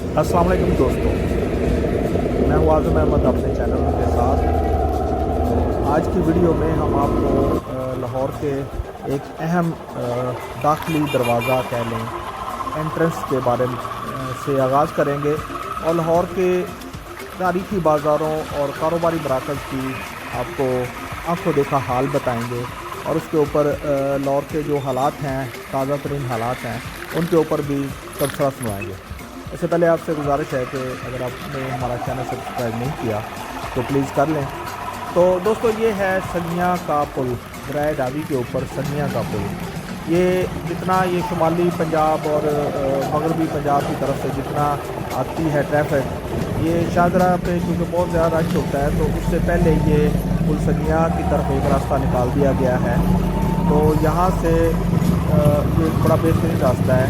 अस्सलाम वालेकुम दोस्तों, मैं हूँ आज़म अहमद अपने चैनल के साथ। आज की वीडियो में हम आपको लाहौर के एक अहम दाखिली दरवाज़ा कह लें एंट्रेंस के बारे में से आगाज़ करेंगे और लाहौर के तारीखी बाज़ारों और कारोबारी मराकज़ की आपको आंखों देखा हाल बताएंगे और उसके ऊपर लाहौर के जो हालात हैं, ताज़ा तरीन हालात हैं, उनके ऊपर भी तबसरा सुनाएंगे। इससे पहले आपसे गुजारिश है कि अगर आपने हमारा चैनल सब्सक्राइब नहीं किया तो प्लीज़ कर लें। तो दोस्तों, ये है सगियाँ का पुल, दरिया डावी के ऊपर सगियाँ का पुल। ये जितना ये शुमाली पंजाब और मगरबी पंजाब की तरफ से जितना आती है ट्रैफिक, ये शाहदरा पे क्योंकि बहुत ज़्यादा रश होता है, तो उससे पहले ये पुल सगियाँ की तरफ एक रास्ता निकाल दिया गया है। तो यहाँ से ये बड़ा बेहतरीन रास्ता है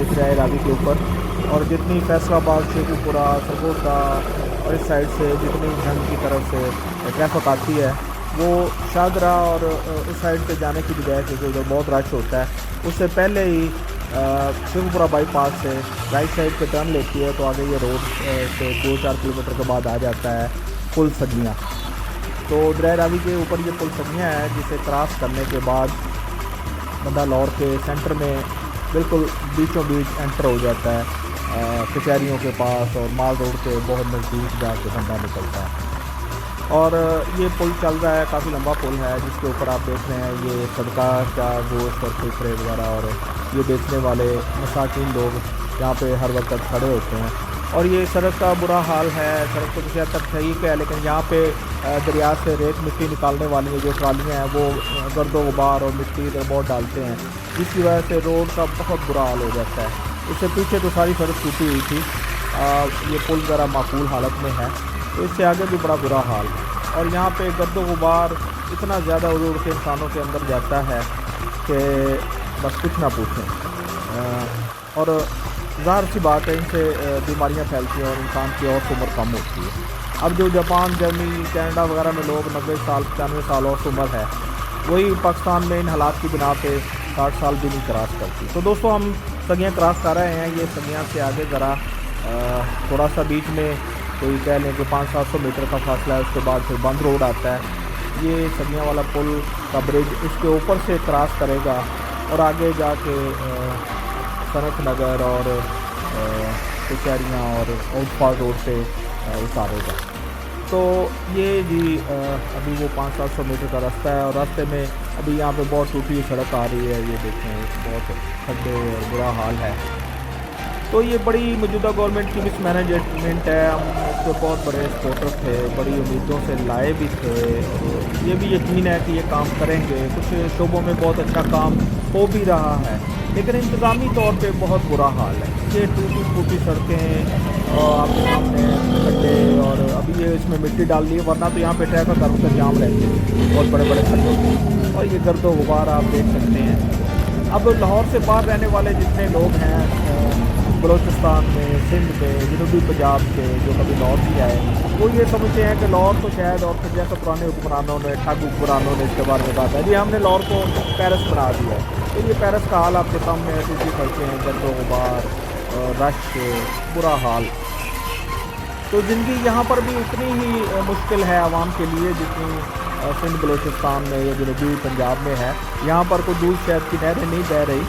इस दरिया रावी के ऊपर। और जितनी फैसलाबाद, शेखुपुरा, सरगोदा और इस साइड से जितनी जंग की तरफ से ट्रैफिक आती है, वो शाहदरा और उस साइड पे जाने की बजाय क्योंकि उधर बहुत रश होता है, उससे पहले ही शेखुपुरा बाईपास से राइट साइड पे टर्न लेती है, तो आगे ये रोड से 2-4 किलोमीटर के बाद आ जाता है पुल सगियाँ। तो दरिया रावी के ऊपर ये पुल सगियाँ है, जिसे क्रॉस करने के बाद बंदा लाहौर के सेंटर में बिल्कुल बीचों बीच एंटर हो जाता है, कचहरियों के पास और माल रोड के बहुत नज़दीक जाके बंदा निकलता है। और ये पुल चल रहा है, काफ़ी लंबा पुल है, जिसके ऊपर आप देख रहे हैं ये सदका का गोश्त और फिक्रे वगैरह और ये बेचने वाले मसाकिन लोग यहाँ पे हर वक्त खड़े होते हैं। और ये सड़क का बुरा हाल है। सड़क तो किसी हद तक ठीक है, लेकिन यहाँ पे दरिया से रेत मिट्टी निकालने वाली जो ट्रालियाँ हैं वो गर्दो गुबार और मिट्टी इधर बहुत डालते हैं, जिसकी वजह से रोड का बहुत बुरा हाल हो जाता है। उससे पीछे तो सारी सड़क टूटी हुई थी, ये पुल ज़रा माकूल हालत में है, तो इससे आगे भी बड़ा बुरा हाल। और यहाँ पे गर्दो गुबार इतना ज़्यादा उड़ के इंसानों के अंदर जाता है कि बस कुछ ना पूछें। और ज़ाहिर सी बात है, इनसे बीमारियाँ फैलती हैं और इंसान की और उम्र कम होती है। अब जो जापान, जर्मनी, कनाडा वगैरह में लोग 90 साल 95 साल और उम्र है, वही पाकिस्तान में इन हालात की बिना पे 60 साल भी नहीं क्रॉस करती। तो दोस्तों, हम सगियाँ क्रॉस कर रहे हैं। ये सगियाँ से आगे ज़रा थोड़ा सा बीच में कोई कह लें कि 500-700 मीटर का फासला है, उसके बाद फिर बंद रोड आता है। ये सगियाँ वाला पुल का ब्रिज इसके ऊपर से क्रॉस करेगा और आगे जाके सनत नगर और कचहरियाँ और आउटफॉल रोड से उतारेगा। तो ये जी अभी वो 500-700 मीटर का रास्ता है और रास्ते में अभी यहाँ पे बहुत टूटी हुई सड़क आ रही है। ये देखें, बहुत खड्डे और बुरा हाल है। तो ये बड़ी मौजूदा गवर्नमेंट की मिसमैनेजमेंट है। हम उसके बहुत बड़े सपोर्टर थे, बड़ी उम्मीदों से लाए भी थे और ये भी यकीन है कि ये काम करेंगे। कुछ शोबों में बहुत अच्छा काम हो भी रहा है, लेकिन इंतज़ामी तौर पे बहुत बुरा हाल है। ये टूटी फूटी सड़कें और आपके सामने खड्डे, और अभी ये इसमें मिट्टी डाल दी है, वरना तो यहाँ पे ट्रैफिक हर जाम रहते हैं बहुत बड़े बड़े खड्डों में। और ये गर्दो गुबार आप देख सकते हैं। अब लाहौर से बाहर रहने वाले जितने लोग हैं बलूचिस्तान में, सिंध में, जनूबी पंजाब के, जो कभी लाहौर भी आए, वो ये समझते हैं कि लाहौर तो शायद, और फिर जैसे पुराने हुक्मरानों ने, ठग हुक्मरानों ने इसके बारे में कहा था जी हमने लाहौर को पेरिस बना दिया। तो ये पेरिस का हाल आपके सामने है, टूटी सड़कें, गर्दो गुबार, रश, बुरा हाल। तो ज़िंदगी यहाँ पर भी उतनी ही मुश्किल है आवाम के लिए जितनी सिंध बलूचिस्तान में या जनूबी पंजाब में है। यहाँ पर कोई दूध शहद की नहरें नहीं बह रही,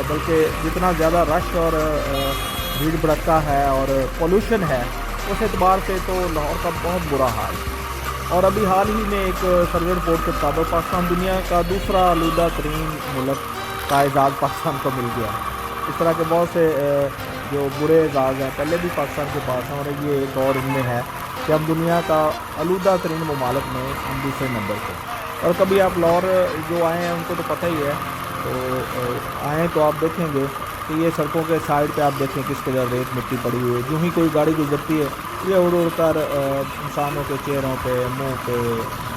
बल्कि जितना ज़्यादा रश और भीड़ भड़का है और पोल्यूशन है, उस एतबार से तो लाहौर का बहुत बुरा हाल। और अभी हाल ही में एक सर्वे रिपोर्ट के मुताबिक पाकिस्तान दुनिया का दूसरा आलूदा तरीन मुल्क का एजाज़ पाकिस्तान को मिल गया। इस तरह के बहुत से जो बुरे एजाज़ हैं पहले भी पाकिस्तान के पास हैं, और ये एक और इनमें है कि हम दुनिया का आलूदा तरीन ममालिक में हम दूसरे नंबर पर। और कभी आप लाहौर जो आए हैं उनको तो पता ही है, तो आएँ तो आप देखेंगे कि ये सड़कों के साइड पे आप देखें किस कदर रेत मिट्टी पड़ी हुई है। जो ही कोई गाड़ी गुजरती है, ये उड़ उड़ कर इंसानों के चेहरों पे, मुंह पे,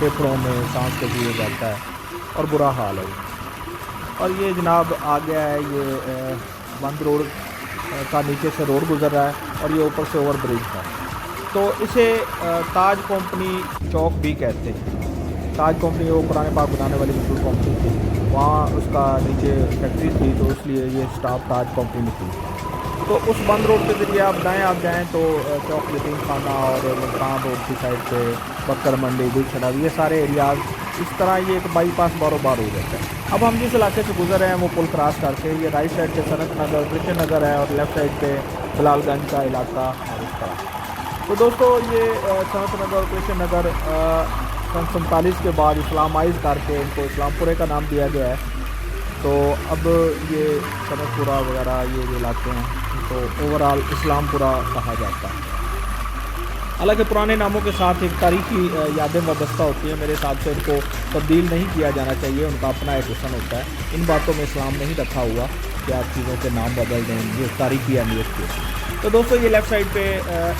फेफड़ों में सांस के दिए जाता है और बुरा हाल है। और ये जनाब आ गया है, ये बंद रोड का नीचे से रोड गुजर रहा है और ये ऊपर से ओवर ब्रिज है। तो इसे ताज कंपनी चौक भी कहते हैं। ताज कंपनी वो पुराने पाक बनाने वाली मशहूर कंपनी थी, वहाँ उसका नीचे फैक्ट्री थी, तो इसलिए ये स्टाफ ताज कंपनी निकली। तो उस बंद रोड के ज़रिए आप जाएँ तो चौक यतीम खाना और मुल्तान रोड की साइड पे बक्कर मंडी गुलशना ये सारे एरियाज़ इस तरह ये एक बाईपास बारोबार हो जाता है। अब हम जिस इलाके से गुजर रहे हैं वो पुल क्रॉस करके ये राइट साइड पे सनत नगर कृष्ण नगर है और लेफ़्ट साइड पे बिलालगंज का इलाका और इस तरह। तो दोस्तों ये सनत नगर और कृष्ण नगर सन 47 के बाद इस्लामाइज़ करके इनको इस्लामपुरे का नाम दिया गया है। तो अब ये सनतपुरा वगैरह ये जो इलाके हैं तो ओवरऑल इस्लामपुरा कहा जाता है। हालांकि पुराने नामों के साथ एक तारीखी यादें वाबस्ता होती हैं, मेरे हिसाब से इनको तब्दील नहीं किया जाना चाहिए, उनका अपना एक हुस्न होता है। इन बातों में इस्लाम नहीं रखा हुआ कि आप चीज़ों के नाम बदल दें ये तारीखी अहमियत के। तो दोस्तों ये लेफ़्ट साइड पे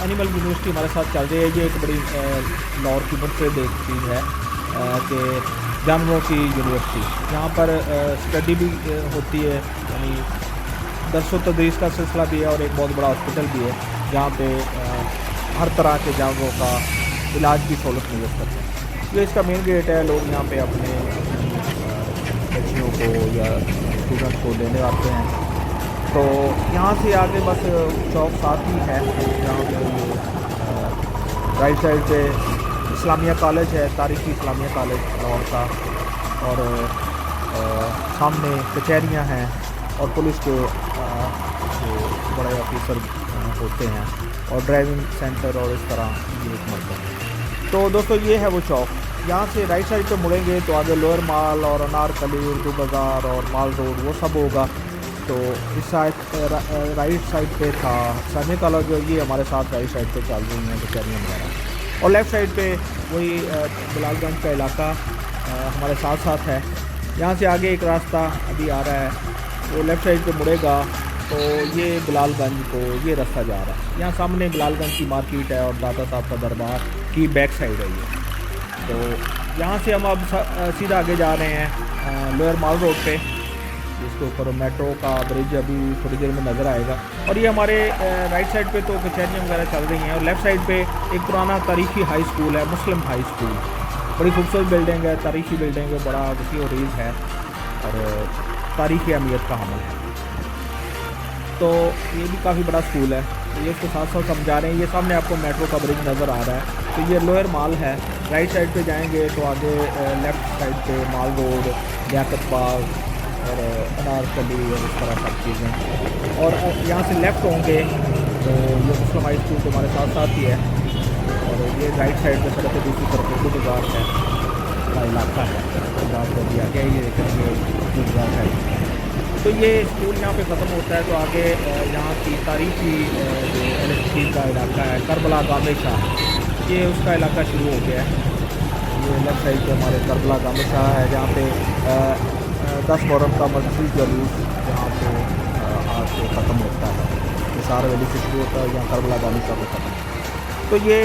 एनिमल यूनिवर्सिटी हमारे साथ चल रही है। ये एक बड़ी लाहौर की मुनफरिद एक चीज़ है कि जानवरों की यूनिवर्सिटी, यहाँ पर स्टडी भी होती है, यानी दरस व तदरीस का सिलसिला भी है और एक बहुत बड़ा हॉस्पिटल भी है जहाँ पे हर तरह के जानवरों का इलाज की सहूलत मुहैया करते हैं। ये इसका मेन गेट है, लोग यहाँ पे अपने बच्चियों को या स्टूडेंट्स को लेने आते हैं। तो यहाँ से आगे बस चौक साथ ही है, जहाँ पे राइट साइड पे इस्लामिया कॉलेज है, तारीखी इस्लामिया कॉलेज लाहौर का, और सामने कचहरियाँ हैं और पुलिस के जो बड़े ऑफिसर होते हैं और ड्राइविंग सेंटर और इस तरह ये एक मरकज़ है। तो दोस्तों ये है वो चौक। यहाँ से राइट साइड पे मुड़ेंगे तो आगे लोअर माल और अनारकली उर्दू बाज़ार और माल रोड वो सब होगा। तो इस साइड राइट साइड पे था इस्लामिया कॉलेज, जो ये हमारे साथ राइट साइड पे चल रही हैं कचहरियाँ वगैरह, और लेफ़्ट साइड पे वही बिलालगंज का इलाका हमारे साथ साथ है। यहाँ से आगे एक रास्ता अभी आ रहा है, वो लेफ़्ट साइड पे मुड़ेगा तो ये बिलालगंज को ये रास्ता जा रहा है। यहाँ सामने बिलालगंज की मार्केट है और दाता साहब का दरबार की बैक साइड है ये। तो यहाँ से हम अब सीधा आगे जा रहे हैं लोअर माल रोड पे, जिसके ऊपर मेट्रो का ब्रिज अभी थोड़ी देर में नज़र आएगा। और ये हमारे राइट साइड पे तो कचहरियाँ वगैरह चल रही हैं और लेफ़्ट साइड पे एक पुराना तारीखी हाई स्कूल है, मुस्लिम हाई स्कूल, बड़ी खूबसूरत बिल्डिंग है, तारीखी बिल्डिंग है, बड़ा वसी और रीज़ है और तारीखी अहमियत का हामिल है। तो ये भी काफ़ी बड़ा स्कूल है, ये इसके साथ साथ हम जा रहे हैं। ये सामने आपको मेट्रो का ब्रिज नज़र आ रहा है, तो ये लोअर माल है। राइट साइड पे जाएंगे तो आगे लेफ़्ट साइड पे माल रोड, लियाकत बाग और अनारकली और इस तरह सब चीज़ें। और यहाँ से लेफ़्ट होंगे तो ये मुस्लिम हाई स्कूल तो हमारे साथ साथ ही है, और ये राइट साइड पे सड़क के दूसरी तरफ उर्दू बाज़ार है, बड़ा इलाका है, बाज़ार को दिया गया ये देखेंगे उर्दू बाज़ार है। तो ये स्कूल यहाँ पे ख़त्म होता है तो आगे यहाँ की तारीखी जो एलएससी का इलाका है, करबला गामे शाह, ये उसका इलाका शुरू हो गया है। ये लेफ़्ट साइड पे हमारे करबला गामे शाह है, जहाँ पे 10 मुहर्रम का मजहबी जुलूस जहाँ पे आज से ख़त्म होता है, निसार वैली से शुरू होता है, यहाँ करबला गामे शाह को ख़त्म। तो ये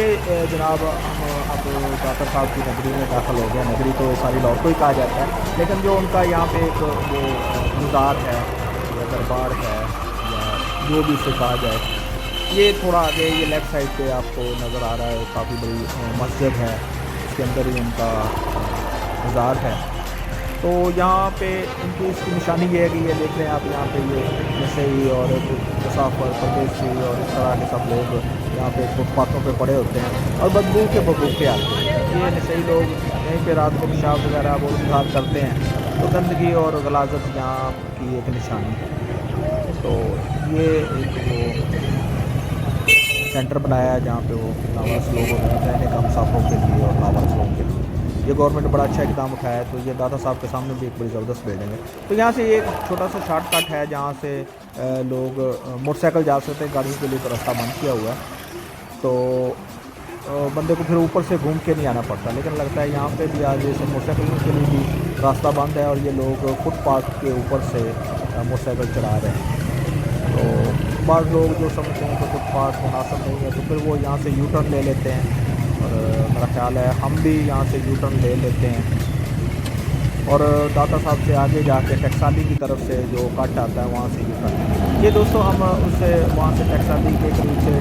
जनाब हम अब दाता साहब की नगरी में दाखिल हो गया। नगरी तो सारी लाहौर को ही कहा जाता है, लेकिन जो उनका यहाँ पे एक वो मज़ार है या दरबार है या जो भी इसे कहा जाए, ये थोड़ा आगे ये लेफ़्ट साइड पे आपको नज़र आ रहा है, काफ़ी बड़ी मस्जिद है, इसके अंदर ही उनका मज़ार है। तो यहाँ पे इनकी इसकी निशानी ये है कि ये देख रहे हैं आप, यहाँ पे ये नशई और मुसाफिर परदेसी और इस तरह के सब लोग यहाँ पे फुटपाथों पे पड़े होते हैं और बदबू के बबूके आते हैं। ये नशई लोग यहीं पे रात को पेशाब वगैरह वो इंतजार करते हैं, तो गंदगी और गलाजत यहाँ की एक निशानी है। तो ये एक वो सेंटर बनाया है जहाँ पे वो लावारिस लोग होते हैं, रहने का मुसाफिरों के लिए और लावारिस लोगों के लिए। ये गवर्नमेंट बड़ा अच्छा इकदाम उठाया है। तो ये दाता साहब के सामने भी एक बड़ी ज़बरदस्त बिल्डिंग है। तो यहाँ से एक छोटा सा शॉर्टकट है जहाँ से लोग मोटरसाइकिल जा सकते हैं, गाड़ियों के लिए तो रास्ता बंद किया हुआ है, तो बंदे को फिर ऊपर से घूम के नहीं आना पड़ता। लेकिन लगता है यहाँ पे भी आज जैसे मोटरसाइकिल के लिए भी रास्ता बंद है और ये लोग फुटपाथ के ऊपर से मोटरसाइकिल चला रहे हैं। तो बाद लोग जो समझते हैं कि फुटपाथ मुनासिब नहीं है तो फिर वो यहाँ से यू टर्न ले लेते हैं, और मेरा ख्याल है हम भी यहाँ से यू टर्न ले लेते हैं और दाता साहब से आगे जाके टकसाली की तरफ से जो कट आता है वहाँ से यू टर्न। ये दोस्तों हम उससे वहाँ से टकसाली के करीब से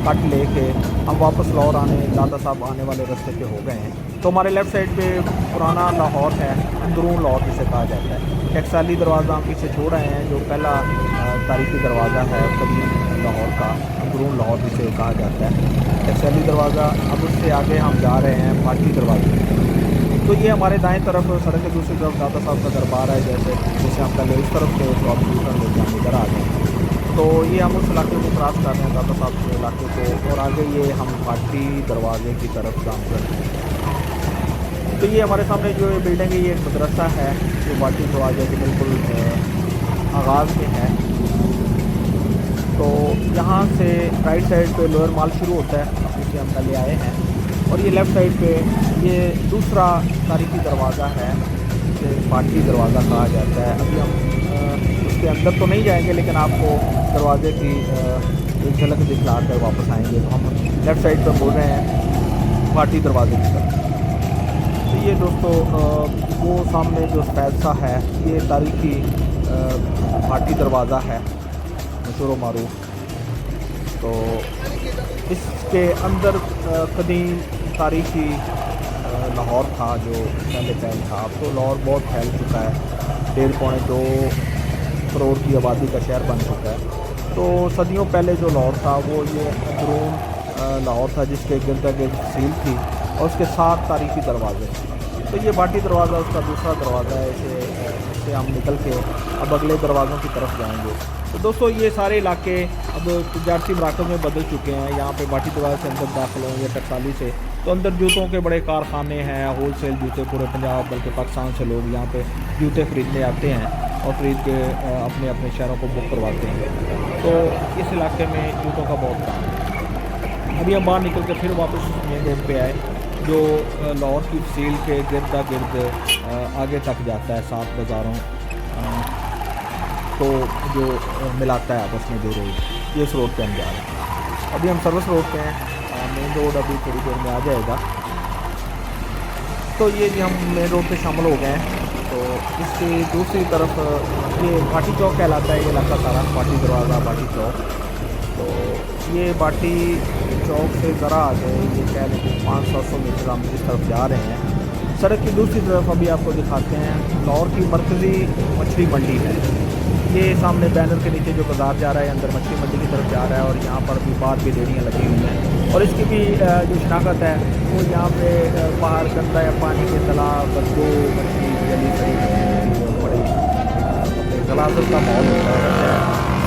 कट लेके हम वापस लाहौर दाता साहब आने वाले रास्ते पे हो गए हैं। तो हमारे लेफ़्ट साइड पे पुराना लाहौर है, अंदरून लाहौर जिसे कहा जाता है। टकसाली दरवाज़ा हम पीछे छोड़ रहे हैं, जो पहला तारीखी दरवाज़ा है कदीम लाहौर का, अंदरून लाहौर जिसे कहा जाता है टकसाली दरवाज़ा। अब उससे आगे हम जा रहे हैं भाटी दरवाजे। तो ये हमारे दाएं तरफ सड़क के दूसरी तरफ दाता साहब का दरबार है। जैसे हम पहले इस तरफ थे तो आप यूटर्न लेके हम इधर आ गए। तो ये हम उस इलाके को क्रॉस कर रहे हैं, दाता साहब के इलाके को, और आगे ये हम भाटी दरवाजे की तरफ काम कर रहे हैं। तो ये हमारे सामने जो ये बिल्डिंग है, ये एक मदरसा है जो भाटी दरवाजे के बिल्कुल आगाज़ में है। तो यहाँ से राइट साइड पे लोअर माल शुरू होता है, जिसे हम पहले आए हैं। और ये लेफ़्ट साइड पे ये दूसरा तारीखी दरवाज़ा है जिसे भाटी दरवाज़ा कहा जाता है। अभी हम उसके अंदर तो नहीं जाएंगे, लेकिन आपको दरवाजे की एक झलक दिखला कर वापस आएंगे। तो हम लेफ़्ट साइड पर बोल रहे हैं भाटी दरवाजे की तरफ। तो ये दोस्तों वो सामने जो सफ़ेद सा है, ये तारीखी भाटी दरवाज़ा है, मशहूर मारूफ। तो इसके अंदर कदीम तारीखी लाहौर था जो पहले फैल था। अब तो लाहौर बहुत फैल चुका है, 1.5-2 करोड़ की आबादी का शहर बन चुका है। तो सदियों पहले जो लाहौर था वो ये अंदरून लाहौर था, जिसके गिरदा गिर्द तहसील थी और उसके 7 तारीखी दरवाजे। तो ये भाटी दरवाज़ा उसका दूसरा दरवाज़ा है। इससे हम निकल के अब अगले दरवाज़ों की तरफ जाएंगे। तो दोस्तों ये सारे इलाके अब तजारती मराकज़ में बदल चुके हैं। यहाँ पे भाटी दरवाज़े से अंदर दाखिल होंगे टकसाली से, तो अंदर जूतों के बड़े कारखाने हैं, होल सेल जूते पूरे पंजाब बल्कि पाकिस्तान से लोग यहाँ पे जूते ख़रीदने आते हैं और ख़रीद के अपने अपने शहरों को बुक करवाते हैं। तो इस इलाके में जूतों का बहुत काम है। अभी हम बाहर निकल के फिर वापस मेन रोड पे आए, जो लाहौर की तहसील के गिरदा गिर्द आगे तक जाता है 7 बाज़ारों को जो मिलाता है आपस में 2 रोड। ये इस रोड पे हम जा रहे हैं। अभी हम सर्विस रोड पे हैं, मेन रोड अभी थोड़ी देर में आ जाएगा। तो ये जी हम मेन रोड पे शामिल हो गए हैं। तो इसके दूसरी तरफ ये भाटी चौक कहलाता है, ये इलाका सारा भाटी दरवाज़ा भाटी चौक। तो ये भाटी चौक से ज़रा आ गए, ये कह लें कि 500 मीटर हम इस तरफ जा रहे हैं। सड़क की दूसरी तरफ अभी आपको दिखाते हैं लाहौर की मरकज़ी मछली मंडी है। ये सामने बैनर के नीचे जो बाज़ार जा रहा है अंदर मछली मंडी की तरफ जा रहा है, और यहाँ पर भी बाहर भी रेहड़ियाँ लगी हुई हैं। और इसकी भी जो शनाख्त है वो यहाँ पे बाहर गंदा या पानी के तालाब बदबू मछली जली खड़ी बड़ी अपने गलाजत का माहौल होता है।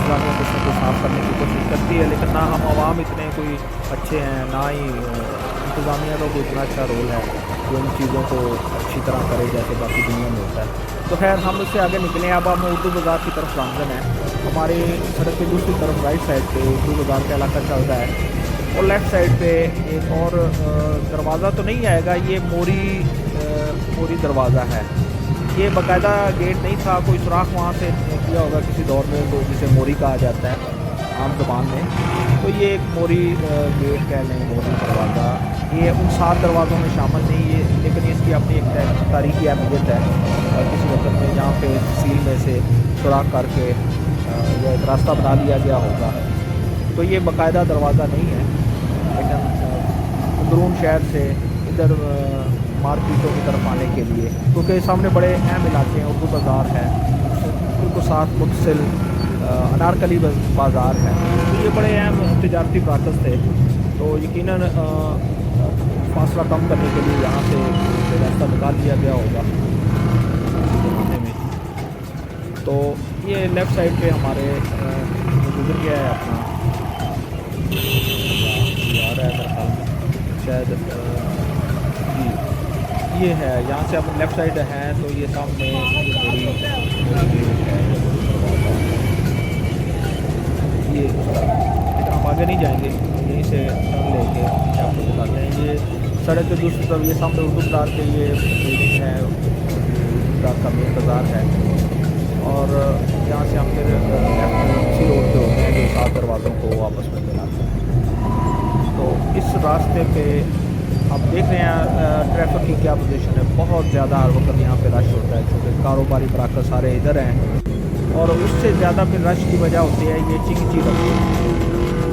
इंतज़ामिया कुछ न कुछ साफ़ करने की कोशिश करती है, लेकिन ना हम आवाम इतने कोई अच्छे हैं, ना ही इंतज़ामिया का कोई इतना अच्छा रोल है जो इन चीज़ों को अच्छी तरह करे जैसे बाकी दुनिया में होता है। तो खैर हम उससे आगे निकले। अब हम उर्दू बाज़ार की तरफ गामजन है। हमारे सड़क की दूसरी तरफ राइट साइड पे उर्दू बाज़ार का इलाका चल रहा है, और लेफ़्ट साइड पे एक और दरवाज़ा तो नहीं आएगा, ये मोरी दरवाज़ा है। ये बाकायदा गेट नहीं था, कोई सुराख वहाँ से किया होगा किसी दौर में, तो जिसे मोरी कहा जाता है आम ज़बान में। तो ये एक मोरी गेट कह लें, मोरी दरवाज़ा। ये उन 7 दरवाज़ों में शामिल नहीं है, लेकिन इसकी अपनी एक तारीखी अहमियत है। किसी वक्त में यहाँ पे तहसील में से सुराख करके यह एक रास्ता बना लिया गया होगा। तो ये बाकायदा दरवाज़ा नहीं है, लेकिन अंदरून शहर से इधर मार्केटों की तरफ आने के लिए, क्योंकि सामने बड़े अहम इलाके हैं, उर्दू बाज़ार है, उनको साथ मुतसिल अनारकली बाज़ार है। तो ये बड़े अहम तजारती मराकज़ थे। तो यकीनन फासला कम करने के लिए यहाँ से रास्ता निकाल लिया गया होगा ज़माने में। तो ये लेफ़्ट साइड पे हमारे गुजर गया है अपना आ रहा है मेरे ख्याल में शायद जी, ये है। यहाँ से आप लेफ़्ट साइड हैं तो ये सामने ये लेकिन हम आगे नहीं जाएंगे, यहीं से टर्न लेके आपको दिखाते हैं। ये सड़क के दूसरी तरफ ये सामने उर्दू बाज़ार के ये बिल्डिंग है, बाज़ार का मेन बाज़ार है। और यहाँ से हम फिर इसी रोड पे होते हैं जो 7 दरवाज़ों को आपस में मिलाते हैं। तो इस रास्ते पे आप देख रहे हैं ट्रैफिक की क्या पोजीशन है, बहुत ज़्यादा हर वक्त यहाँ पे रश होता है, क्योंकि कारोबारी मराकज़ सारे इधर हैं। और उससे ज़्यादा फिर रश की वजह होती है ये चिंगची रखी।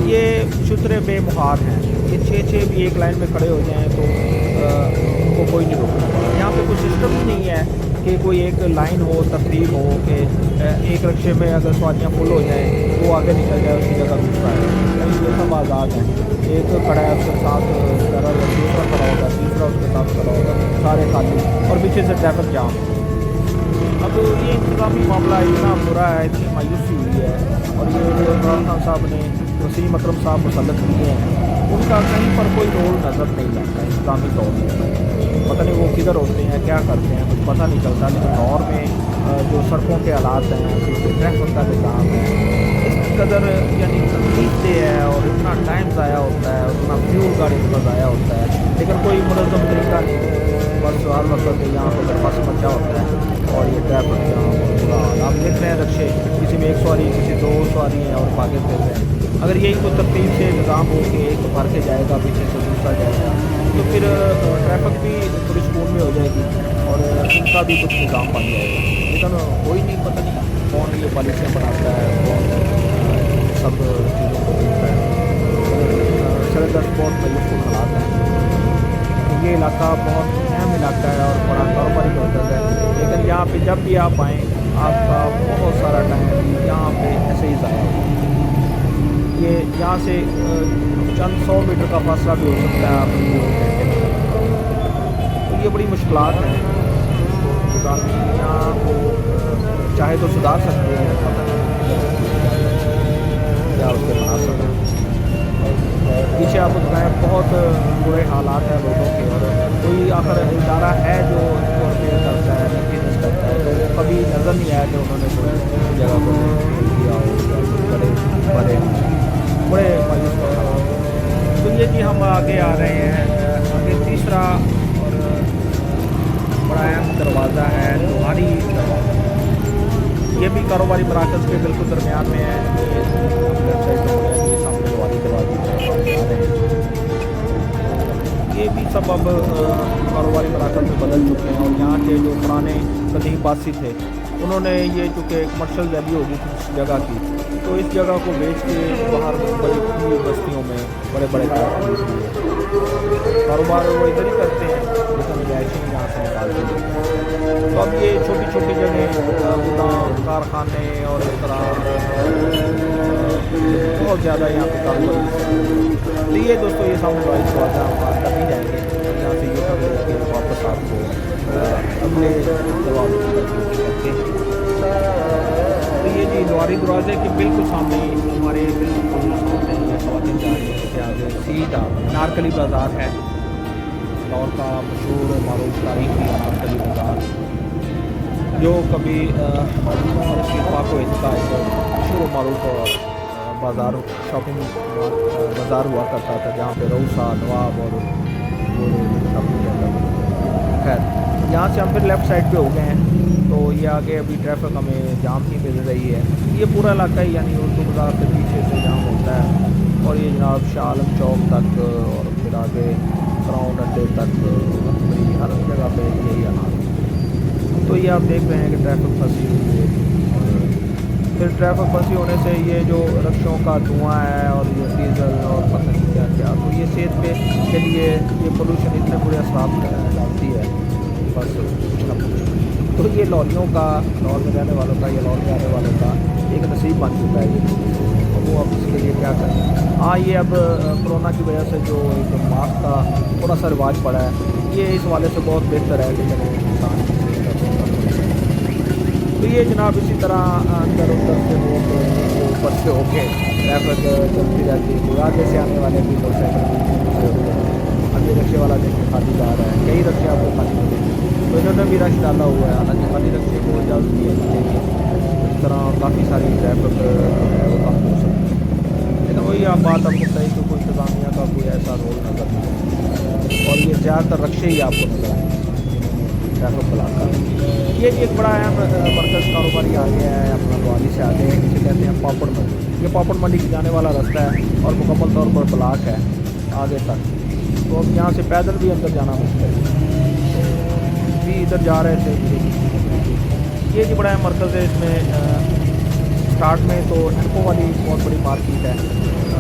ये चुतरे बेमुहार हैं, ये 6-6 भी एक लाइन में खड़े हो जाएं तो उनको कोई नहीं रोकने वाला। यहाँ पे कोई सिस्टम ही नहीं है कि कोई एक लाइन हो, तरतीब हो कि एक रक्शे में अगर सवारियाँ फुल हो जाएँ वो आगे निकल जाए, उसकी जगह दूसरा है। नहीं, ये सब आज़ाद हैं। एक खड़ा है उसके साथ पैरल, दूसरा खड़ा होगा, तीसरा उसके साथ खड़ा होगा, सारे खाली, और पीछे से ट्रैफिक जाम। अब ये इंतज़ामी मामला इतना बुरा है, इतनी मायूसी हुई है, और ये जो इमरान खान साहब ने वसीम अकरम साहब मुसल्लत किए हैं उनका कहीं पर कोई रोल नज़र नहीं आता इंतज़ामी तौर पर। पता नहीं वो किधर होते हैं, क्या करते हैं, कुछ पता नहीं चलता। लेकिन लाहौर में जो सड़कों के हालात हैं, जो ट्रैफिक का निज़ाम है, इस कदर यानी तकलीफदेह है और इतना टाइम ज़ाया होता है, उतना फ्यूल गाड़ी का ज़ाया होता है, लेकिन कोई मुनज़्ज़म तरीका नहीं है। बस हर वक्त यहाँ पर बस मचा होता है और ये ट्रैफिक जाम बुरा हाल। आप देख रहे हैं रक्शे, किसी में एक सवारी, किसी 2 सवारी हैं और भागे फिर रहे हैं। अगर यही कोई तरतीब से निज़ाम हो कि एक भर के जाएगा, पीछे से दूसरा जाएगा, तो फिर ट्रैफिक भी थोड़ी सुकून में हो जाएगी और उनका भी कुछ निज़ाम बन जाएगा। लेकिन कोई नहीं, पता नहीं कौन ये पॉलिसियाँ बनाता है, कौन सब चीज़ों को देखता है। सरदर्द बहुत मयूसुल हालात हैं। ये इलाका बहुत अहम इलाका है और बड़ा कारोबारी मरकज़ है, लेकिन यहाँ पे जब भी आप आएँ आपका बहुत सारा टाइम यहाँ पे ऐसे ही ज़ाया होगा। ये यहाँ से चंद 100 मीटर का फासला भी हो सकता है आप, तो ये बड़ी मुश्किलात हैं। इंतज़ामिया को चाहे तो सुधार सकते हैं, पता नहीं क्या उसके बना सकते हैं। पीछे आपको दिखाएँ बहुत बुरे हालात हैं लोगों के, और कोई आखिर इदारा है जो इनको रिपेयर करता है, मेंटेनेंस करता है, तो कभी नज़र नहीं आया कि उन्होंने कोई जगह को खोल दिया हो, बड़े बड़े मायूस हालात। तो ये जी हम आगे आ रहे हैं। आगे तीसरा और बड़ा अहम दरवाज़ा है लोहारी दरवाज़ा। ये भी कारोबारी मराकज़ के बिल्कुल दरमियान में है। ये सामने लोहारी दरवाजे ये भी सब अब कारोबारी मराकज़ में बदल चुके हैं, और यहाँ के जो पुराने कदीम बासी थे उन्होंने ये चूँकि कमर्शल वैल्यू होगी थी इस जगह की, तो इस जगह को बेच के बाहर बड़ी बस्तियों में बड़े बड़े कारोबार वो इधर ही करते हैं, लेकिन रिहायशी यहाँ से निकालते हैं। तो अब ये छोटी छोटी जगह गोदाम, कारखाने और इस तरह बहुत ज़्यादा यहाँ पे कारोबार। तो ये दोस्तों ये सामने वाली बात हम बात कर नहीं जाएंगे, यहाँ से ये सब वापस आपको अगले जवाब करके। तो ये जी लोहारी दरवाजे के बिल्कुल सामने हमारे बिल्कुल सामने ये ख़वातीन जा रही है, आगे सीधा नारकली बाज़ार है, लाहौर का मशहूर और मारूफ तारीखी नारकली बाज़ार, जो कभी पाक का एक मशहूर मारूफ बाज़ार शॉपिंग बाज़ार हुआ करता था, जहाँ पे रऊसा, नवाब और खैर यहाँ से हम फिर लेफ़्ट साइड पे हो गए हैं। तो ये आगे अभी ट्रैफिक हमें जाम ही मिल रही है। ये पूरा इलाका ही यानी उर्दू बाज़ार के पीछे से जाम होता है, और ये जनाब शाह आलम चौक तक और फिर आगे क्राउन अड्डे तक हर जगह पे यही हालात। तो ये आप देख रहे हैं कि ट्रैफिक फंसी हुई है, और फिर ट्रैफिक फंसी होने से ये जो रक्षों का धुआं है और ये डीजल और पता नहीं क्या क्या, तो ये सेहत पे के लिए ये पोल्यूशन इतने बुरे असरात डालती है, बस कुछ ना पूछो। तो ये लॉरियों का, लाहौर में रहने वालों का, ये लाहौर में आने वालों का एक नसीब बन चुका है ये, तो वो अब इसके लिए क्या करें। हाँ, ये अब कोरोना की वजह से जो एक मास्क का थोड़ा सा रिवाज पड़ा है, ये इस वाले से बहुत बेहतर है, लेकिन इंसान तो ये जनाब इसी तरह अंदर उधर से लोग ऊपर से होके ट्रैफिक चलती रहती है। कोई आगे से आने वाले भी मोटरसाइकिल अभी रक्शे वाला देखने खाली जा रहा है, कई रक्शे आपको खाली मिलेंगे, तो इन्होंने भी रश डाला हुआ है। हालांकि खाली रक्शे को इजाज़त नहीं है चाहिए, इस तरह काफ़ी सारी ट्रैफिक है वो कम हो सकती है। लेकिन वही आप बात आपको कही तो कोई इंतज़ामिया का कोई ऐसा रोल नज़र नहीं, और ये ज़्यादातर रक्शे ही आपको नजर आएंगे ट्रैफिक ब्लॉक का। ये भी एक बड़ा अहम मरकज़ कारोबारी आ गया है अपना लोहारी से आगे, जिसे कहते हैं पापड़ मंडी। ये पापड़ मंडी की जाने वाला रास्ता है और मुकम्मल तौर पर ब्लॉक है आगे तक, तो अब यहाँ से पैदल भी अंदर जाना मुश्किल है। भी इधर जा रहे थे, ये जो बड़ा मरकज़ है इसमें स्टार्ट में तो एनको वाली बहुत बड़ी मार्केट है,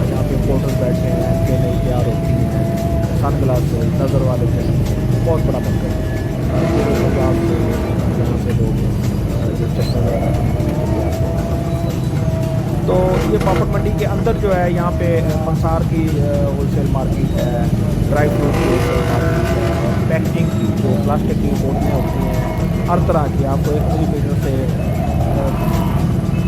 यहाँ पे इम्पोर्टर्स बैठे हैं, एनके नहीं तैयार होती हैं, सन ग्लास नज़र वाले के बहुत बड़ा मरकज़ है। ये पंजाब से यहाँ से लोग जो चश्मे वगैरह। तो ये पापड़ मंडी के अंदर जो है यहाँ पे पंसार की होलसेल मार्केट है, ड्राई फ्रूट की होलसेल मार्केट है, और पैकेजिंग की जो प्लास्टिक की बोतलें होती हैं हर तरह की, आपको 1 मिलीमीटर से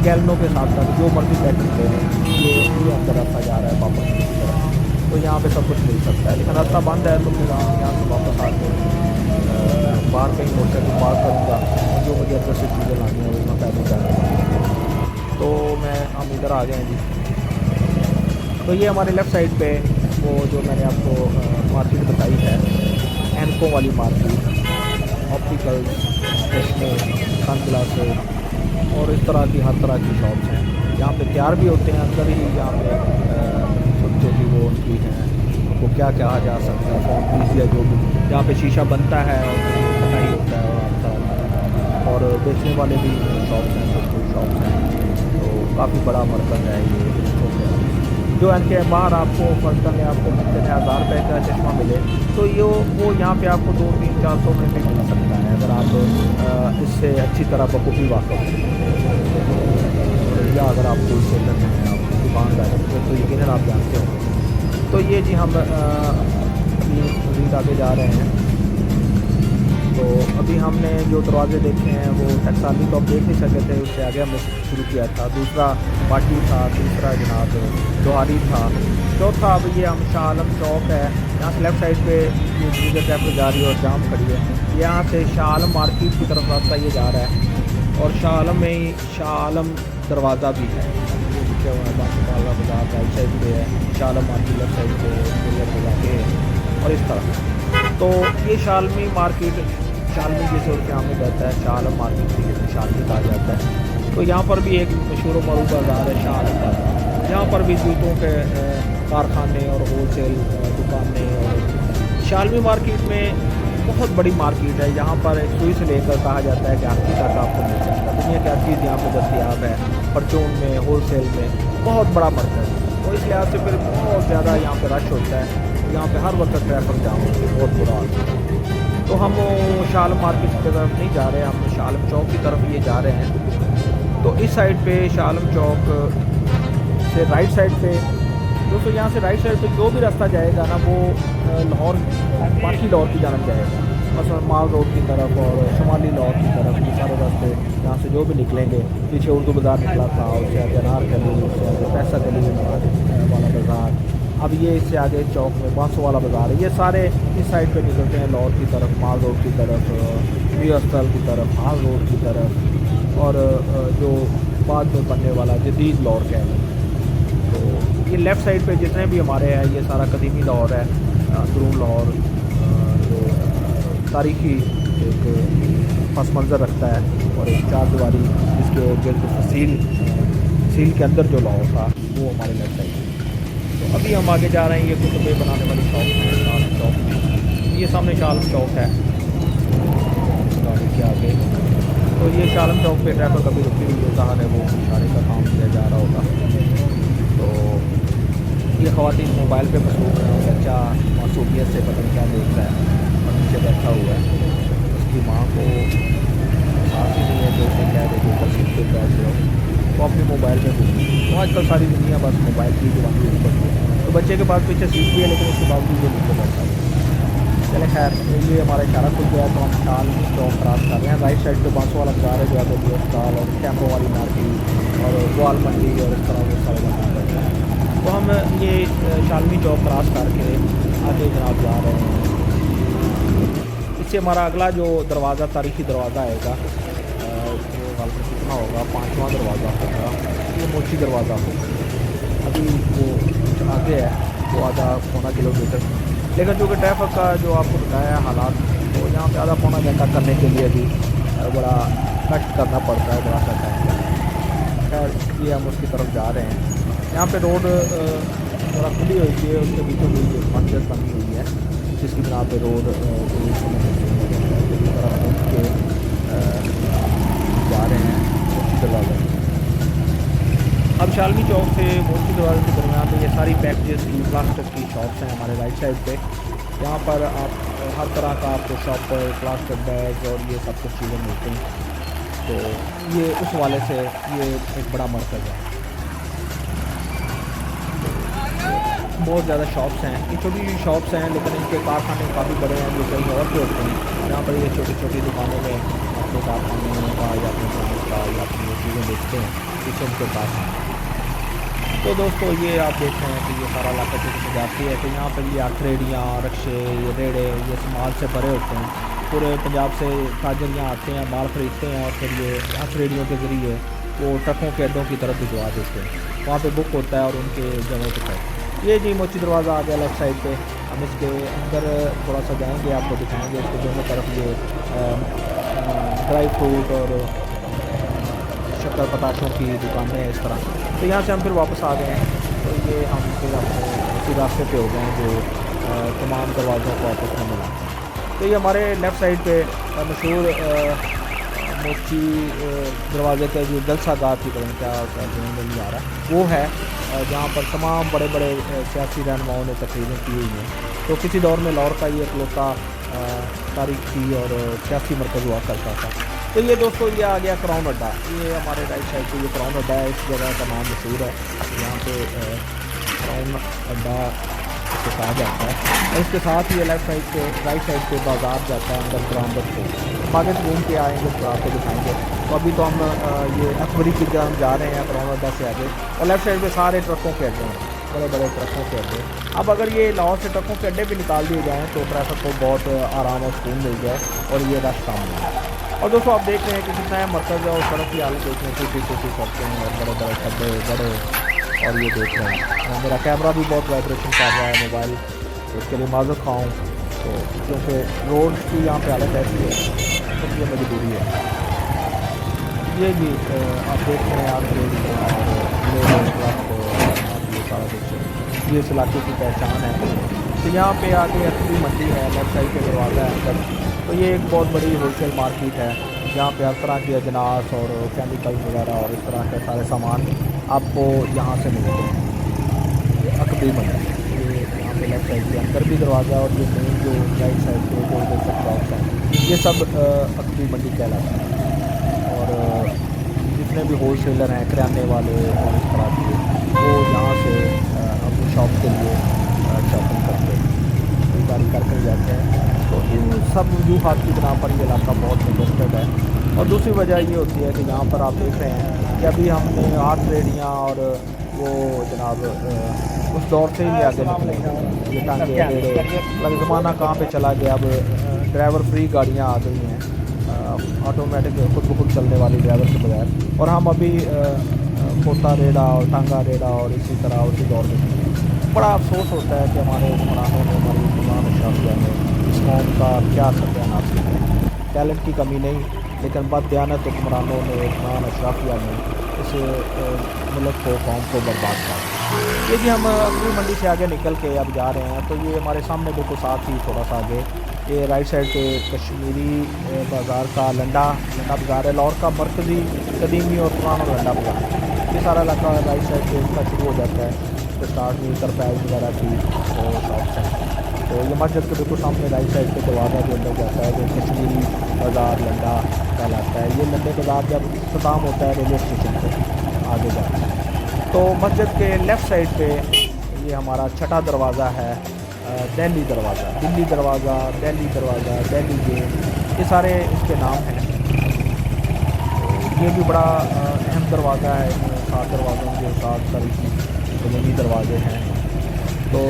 गैलनों के साथ साथ जो मर्जी पैकेट ले लें, ये अंदर रास्ता जा रहा है पापड़ मंडी की तरफ। तो यहाँ पे सब कुछ मिल सकता है, लेकिन रास्ता बंद है तो फिर हम यहाँ से वापस आके बाहर कहीं मोटरसाइकिल पार्क करूँगा, जो मुझे अंदर से चीज़ें लानी है वो मैं पैदल जाना। तो हम इधर आ गए हैं जी। तो ये हमारे लेफ़्ट साइड पे वो जो मैंने आपको मार्केट बताई है, एनको वाली मार्केट, ऑप्टिकल, चश्मे, सन ग्लासेस और इस तरह की हर तरह की शॉप्स हैं। यहाँ पे तैयार भी होते हैं अंदर ही, यहाँ पे छोटी छोटी वो उनकी हैं, उनको क्या कहा जा सकता है, फॉर्म या जो भी यहाँ पे शीशा बनता है और कटाई होता है और बेचने वाले भी शॉप्स हैं, सब कुछ शॉप्स हैं। तो काफ़ी बड़ा मरकज़ है ये। जो इनके बाहर आपको फर्स्ट में आपको मिलते हैं 1000 रुपये का चश्मा मिले, तो ये वो यहाँ पे आपको 2, 3, 400 में भी मिल सकता है अगर आप इससे अच्छी तरह बखूबी वाक़िफ़ हैं, या अगर आप कोई सेलर हैं, आप दुकानदार हैं तो यकीनन आप जानते हो। तो ये जी हम अभी मज़ीद आगे जा रहे हैं। तो अभी हमने जो दरवाजे देखे हैं वो टकसाली तो आप देख नहीं सके थे, उससे आगे हमने शुरू किया था। दूसरा पार्टी था, तीसरा जनाब जोहारी था, चौथा अब ये हम शाह आलम चौक है। यहाँ से लेफ़्ट साइड पे ये मीडिया ट्रैफिक जा रही है और जाम खड़ी है। यहाँ से शाह आलम मार्केट की तरफ रास्ता ये जा रहा है और शाह आलम में ही शाह आलम दरवाज़ा भी है, ये लिखे हुआ है बाला बाजार राइट साइड पे है, Shah Alam market left side पे जाके और इस तरह। तो ये शालमी मार्केट, शालमी जिसे उनके आम में कहता है, शाह आलम मार्केट जिसे शालमी कहा जाता है। तो यहाँ पर भी एक मशहूर मरूफ बाज़ार है शाह आलम बाज़ार, यहाँ पर भी जूतों के कारखाने और होलसेल दुकानें। और शालमी मार्केट में बहुत बड़ी मार्केट है, यहाँ पर सुई से लेकर कहा जाता है कि आखिरी तक आपको मिल सकता है, दुनिया की हर चीज़ यहाँ पर दस्तियाब है, परचून में, होलसेल में, बहुत बड़ा मरकज़ है। तो इस लिहाज से फिर बहुत ज़्यादा यहाँ पर रश होता है, यहाँ पे हर वक्त ट्रैफिक जाम होती है, बहुत बुरा हाल है। तो हम शाह आलम मार्केट की तरफ नहीं जा रहे, हम शाह आलम चौक की तरफ ये जा रहे हैं। तो इस साइड पे शाह आलम चौक से राइट साइड पे दोस्तों, यहाँ से राइट साइड पे जो भी रास्ता जाएगा ना वो लाहौर, बाकी लाहौर की जानब जाएगा, मसलन माल रोड की तरफ और शुमाली लाहौर की तरफ। ये सारे रास्ते यहाँ से जो भी निकलेंगे, पीछे उर्दू बाज़ार निकला था, उससे आगे अनार गली, उससे आगे पैसा गली वाला बाज़ार, अब ये इससे आगे चौक में 500 वाला बाज़ार है। ये सारे इस साइड पे निकलते हैं, लाहौर की तरफ, माल रोड की तरफ, वी अस्पताल की तरफ, हाल रोड की तरफ, और जो बाद में बनने वाला जदीद लाहौर का है। तो ये लेफ़्ट साइड पे जितने भी हमारे हैं ये सारा कदीमी लाहौर है, अंदरून लाहौर जो तारीख़ी एक पस मंज़र रखता है, और एक चार दीवारी जिसके गिर्द सील के अंदर जो लाहौर था वो हमारे लेफ़्ट साइड है। तो अभी हम आगे जा रहे हैं, ये कुतुबे बनाने वाली शॉप है शाह आलम चौक में, ये सामने शाह आलम चौक है गाड़ी के आगे। तो ये शाह आलम चौक पे ट्रैफिक अभी रुकी हुई है, ज़ाहिर है वो इशारे का काम किया जा रहा होगा। तो ये ख़वातीन मोबाइल पे मसरूफ़ है, बच्चा मासूमियत से पता नहीं क्या देख रहा है और नीचे बैठा हुआ है, उसकी माँ को साथ ही नहीं है जो उसे कह देगी ऊपर सीट पर बैठ जाओ, वो अपने मोबाइल में घूम। तो आजकल सारी दुनिया बस मोबाइल की जवानी ऊपर है, तो बच्चे के पास पीछे सीट भी है लेकिन उसके बावजूद वो नीचे बैठा है। चले खैर, ये हमारा इशारा खुल गया तो हम शाह आलम चौक क्रॉस कर रहे हैं। राइट साइड पे 500 वाला बाज़ार है जो आगे वी अस्पताल और कैंपो वाली मार्केट और ग्वाल मंडी और इस तरह वो सारे बाजार है। तो हम ये शालमी चौक क्रॉस करके आगे जनाब जा रहे हैं। इससे हमारा अगला जो दरवाज़ा, तारीख़ी दरवाज़ा आएगा, वो गलत कितना होगा, 5वां दरवाज़ा होगा, ये मोची दरवाज़ा होगा। अभी वो आगे है, वो आधा पौना किलोमीटर, लेकिन जो कि ट्रैफिक का जो आपको बताया है हालात, तो यहाँ पे आधा पौना घंटा करने के लिए भी बड़ा कष्ट करना पड़ता है, बड़ा सा टाइम। खैर ये हम उसकी तरफ जा रहे हैं। यहाँ पे रोड थोड़ा खुली हुई है, उसके बीचों बीच मंजिल बनी हुई है जिसकी बिना पे रोड जा रहे हैं दरवाज़ा। अब शालमी चौक से मोती दरवाजे के दरमियान में ये सारी पैकेजेस की प्लास्टिक की शॉप्स हैं हमारे राइट साइड पे। यहाँ पर आप हर तरह का आपको शॉपर, प्लास्टिक बैग और ये सब कुछ चीज़ें मिलती हैं। तो ये उस वाले से ये एक बड़ा मरकज़ है। बहुत ज़्यादा शॉप्स हैं, ये छोटी छोटी शॉप्स हैं लेकिन इनके कारखाने काफ़ी बड़े हैं जो कहीं और भी होते हैं। यहाँ पर ये छोटी छोटी दुकानों में अपने कारखानों का या अपने बिजनेस का या अपनी चीज़ें बेचते हैं, पीछे उनके पास हैं। तो दोस्तों ये आप देख रहे हैं कि ये सारा इलाका जो पंजाबी है, तो यहाँ पर ये अखरेड़ियाँ, रक्शे, ये रेड़े, ये माल से भरे होते हैं। पूरे पंजाब से ताजर यहाँ आते हैं, माल ख़रीदते हैं और फिर ये अखरेड़ियों के ज़रिए वो ट्रकों के अड्डों की तरफ भिजवा देते हैं। वहाँ पे बुक होता है और उनके जगहों पर। ये जी मोची दरवाज़ा आ गया लेफ़्ट साइड पे। हम इसके अंदर थोड़ा सा जाएंगे, आपको दिखाएंगे इसके दोनों तरफ ये ड्राई फ्रूट और शक्कर पताशों की दुकानें हैं इस तरह। तो यहाँ से हम फिर वापस आ गए हैं। तो ये हम फिर अपने उसी रास्ते पे हो गए हैं जो तमाम दरवाज़ों को आपस में मिला। तो ये हमारे लेफ़्ट साइड पे मशहूर मोची दरवाज़े का जो जलसा गाह की तरह क्या नहीं आ रहा है वो है, जहाँ पर तमाम बड़े बड़े सियासी रहनुमाओं ने तकरीरें की हुई हैं। तो किसी दौर में लाहौर का ये इकलौता तारीखी और सियासी मरकज़ हुआ करता था। तो ये दोस्तों ये आ गया क्राउन अड्डा। ये हमारे राइट साइड पे ये क्राउन अड्डा है, इस जगह का नाम मशहूर है। यहाँ पे क्राउन अड्डा इसको कहा जाता है। और इसके साथ ही लेफ़्ट साइड पे राइट साइड पे बाज़ार जाता है अंदर बरामद से। आगे से घूम के आएँगे तो आपको दिखाएँगे। तो अभी तो हम ये अकबरी की तरफ जा रहे हैं क्राउन अड्डा से आगे, और लेफ़्ट साइड पे सारे ट्रकों के अड्डे हैं, बड़े बड़े ट्रकों के अड्डे। अब अगर ये लाहौर से ट्रकों के अड्डे भी निकाल दिए जाएँ तो ट्रैफिक को बहुत आराम और सुकून मिल जाए और ये रश कम हो जाए। और दोस्तों आप देख रहे हैं कि कितना मरकज़ है और सड़क की हालत देख रहे हैं, छोटी छोटी सड़कें हैं और बड़े बड़े खड्डे बड़े। और ये देख रहे हैं मेरा कैमरा भी बहुत वाइब्रेशन कर रहा है मोबाइल, तो इसके लिए माज़ूर खाऊँ। तो क्योंकि रोड की यहाँ पे हालत ऐसी है तो ये मजबूरी है। ये जी आप देख रहे हैं, आप देख रहे हैं और ये सारा देखें, ये इस इलाके की पहचान है। तो यहाँ पे आगे अखरी मंडी है, लेफ्ट साइड पे दरवाज़ा है अंदर। तो ये एक बहुत बड़ी होलसेल मार्केट है जहाँ पे हर तरह की अजनास और केमिकल वगैरह और इस तरह के सारे सामान आपको यहाँ से मिलते हैं। अकबरी मंडी ये यहाँ पे लेफ्ट साइड के अंदर भी दरवाज़ा है और ये मेन जो राइट साइड पे जो सब शॉप्स हैं ये सब अकबरी मंडी कहलाता है। और जितने भी होलसेलर हैं, किराने वाले और इस तरह के, वो यहाँ से अपनी शॉप के लिए शॉपिंग करते हैं, खरीदारी करके जाते हैं। तो इन सब वजूहात की बिना पर ये इलाका बहुत इंटरेस्टेड है। और दूसरी वजह ये होती है कि यहाँ पर आप देख रहे हैं कि अभी हमने हाथ रेडियाँ और वो जनाब उस दौर से ही आगे निकले हैं। ये टांगे रेड़े मतलब ज़माना कहाँ पे चला गया। अब ड्राइवर फ्री गाड़ियाँ आ गई हैं, ऑटोमेटिक खुद ब खुद चलने वाली ड्राइवर के बगैर। और हम अभी खोता रेड़ा और टांगा रेड़ा और इसी तरह उसी दौर में हैं। बड़ा अफसोस होता है कि हमारे हुक्मरानों ने, हमारी हुक्मरान अशराफिया ने इस कौम का क्या सत्यानाश किया है। टैलेंट की कमी नहीं, लेकिन बददियानत हुक्मरानों ने, हुक्मरान अशराफिया ने इस मुल्क को, कौम को बर्बाद किया। ये जी हम अकबरी मंडी से आगे निकल के अब जा रहे हैं। तो ये हमारे सामने बिल्कुल साथ ही थोड़ा सा आगे ये राइट साइड पे कश्मीरी बाज़ार का लंडा बाज़ार है, लाहौर का मरकज़ी कदीमी और पुराना लंडा बाज़ार। ये सारा इलाका राइट साइड पे इसका शुरू हो जाता है। तो स्टार्ट में तरपैज वगैरह की शॉप्स हैं। तो ये मस्जिद के बिल्कुल सामने राइट साइड पे दरवाज़ा जो अंदर जाता है, जो कश्मीरी बाज़ार लंडा कहलाता है। ये लंडे बाज़ार जब इख्तिताम होता है रेलवे स्टेशन पर आगे जाता है। तो मस्जिद के लेफ़्ट साइड पे ये हमारा छठा दरवाज़ा है, दिल्ली दरवाज़ा, दिल्ली दरवाज़ा, दिल्ली दरवाज़ा, दिल्ली गेट, ये सारे इसके नाम हैं। ये भी बड़ा अहम दरवाज़ा है। 7 दरवाज़ों के साथ सारी बुनियादी दरवाजे हैं। तो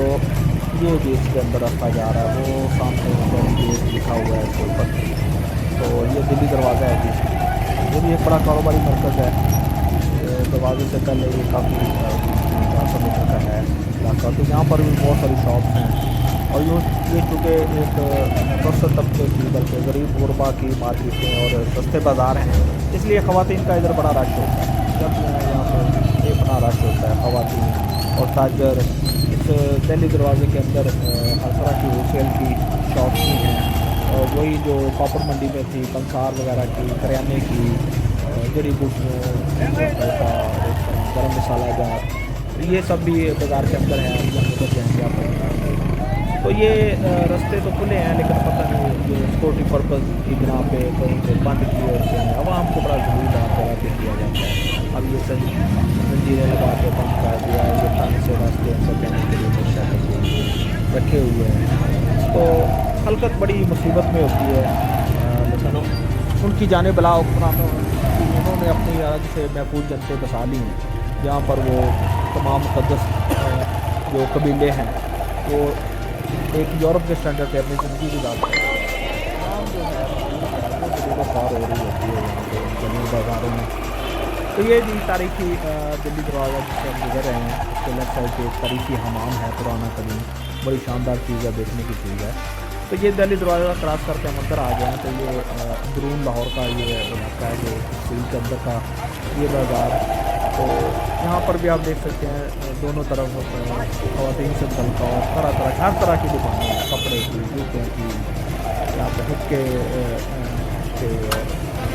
ये भी इसके अंदर रास्ता जा रहा है, वो सामने दिल्ली गेट लिखा हुआ है इसके ऊपर। तो ये दिल्ली दरवाज़ा है जी, ये भी एक बड़ा कारोबारी मरकज़ है। दरवाजे से पहले ये काफ़ी 400 मीटर का है इलाका। तो यहाँ पर भी बहुत सारी शॉप्स हैं और ये चूँकि एक मुतवस्सित तबके की, बल्कि गरीब गुरबा की मार्केटें और सस्ते बाज़ार हैं, इसलिए ख़वातीन का इधर बड़ा रश होता है। जब यहाँ पर एक बड़ा रश होता है ख़वातीन और ताजर। इस दिल्ली दरवाजे के अंदर हर तरह की होलसेल की शॉप्स भी हैं और वही जो कॉपर मंडी में थी, कंसार वगैरह की, करियाने की, जड़ी बूटियों, गरम मसाला जात, ये सब भी बाज़ार के अंदर है। अभी हम उधर जाएंगे आप। तो ये रास्ते तो खुले हैं, लेकिन पता नहीं ये सिक्योरिटी पर्पज़ की बिना पे कहीं पे बंद किए होते हैं। आवाम को बड़ा ज़रूरदार जगह पे किया जाता है। अब ये सभी जंजीरें लगा के बंद कर दिया है। ये पानी से रास्ते अंदर जाने के लिए मोटरसाइकिल रखे हुए हैं। तो हलकत बड़ी मुसीबत में होती है, लेकिन उनकी जाने बला उन्होंने अपनी अलग से महफूज जनते बसा ली हैं, जहाँ पर वो तमाम मुक़द्दस जो कबीले हैं वो एक यूरोप के स्टैंडर्ड पे अपनी ज़िंदगी गुजारते हैं। आम जो है वो बेरोज़गार हो रही होती है यहाँ पे गली बाज़ारों में। तो ये भी तारीखी दिल्ली दरवाज़ा जिससे हम गुजर रहे हैं, उसके लेफ्ट साइड पे एक तारीखी हमाम है, पुराना कदीम, बड़ी शानदार चीज़ है, देखने की चीज़ है। तो ये दिल्ली दरवाज़ा क्रॉस करके हम अंदर आ गए हैं। तो ये अंदरून लाहौर का ये इलाका है, जो सिटी के अंदर का ये बाज़ार। तो यहाँ पर भी आप देख सकते हैं दोनों तरफ ख़वातीन से तलका और तरह तरह हर तरह की दुकानें हैं, कपड़े की, जूतों की, यहाँ पर हुक्के के